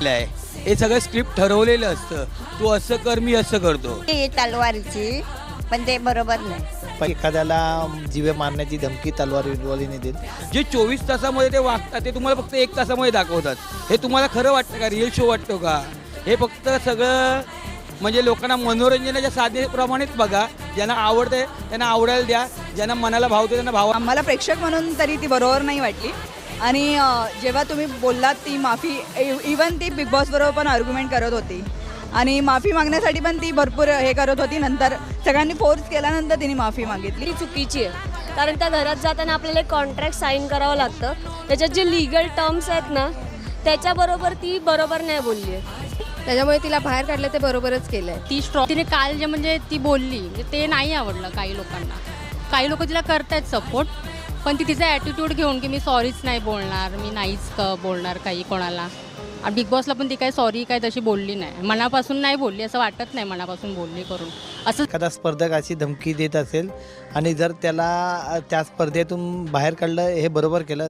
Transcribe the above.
आहे. हे सगळं स्क्रिप्ट ठरवलेलं असतं. तू असं कर, मी असं करतो. ती तलवारची, पण ते बरोबर नाही. एखाद्याला जीवे मारण्याची धमकी तलवारीने देईल. जे 24 तासामध्ये ते वागतात ते तुम्हाला फक्त 1 तासामध्ये दाखवतात. हे तुम्हाला खरं वाटतं का? रिअल शो वाटतो का? हे फक्त सगळं म्हणजे लोकांना मनोरंजनाच्या साधनेप्रमाणेच बघा. ज्यांना आवडते त्यांना आवडायला द्या, ज्यांना मनाला भावते त्यांना भाव. आम्हाला प्रेक्षक म्हणून तरी ती बरोबर नाही वाटली. आणि जेव्हा तुम्ही बोललात ती माफी, इवन ती बिग बॉस बरोबर पण आर्ग्युमेंट करत होती आणि माफी मागण्यासाठी पण ती भरपूर हे करत होती. नंतर सगळ्यांनी फोर्स केल्यानंतर तिने माफी मागितली. ती चुकीची आहे, कारण त्या घरात जाताना आपल्याला एक कॉन्ट्रॅक्ट साईन करावं लागतं. त्याच्यात जे लिगल टर्म्स आहेत ना, त्याच्याबरोबर ती बरोबर नाही बोलली आहे. त्याच्यामुळे तिला बाहेर काढलं ते बरोबरच केलं आहे. ती स्ट्रॉ तिने काल जे म्हणजे ती बोलली म्हणजे ते नाही आवडलं काही लोकांना. काही लोक तिला करतायत सपोर्ट, पण ती तिचा ॲटिट्यूड घेऊन की मी सॉरीच नाही बोलणार, मी नाहीच बोलणार काही कोणाला. आणि बिग बॉसला पण ती काही सॉरी काय तशी बोलली नाही, मनापासून नाही बोलली, असं वाटत नाही मनापासून बोलली करून असं. एखादा स्पर्धक अशी धमकी देत असेल आणि जर त्याला त्या स्पर्धेतून बाहेर काढलं, हे बरोबर केलं.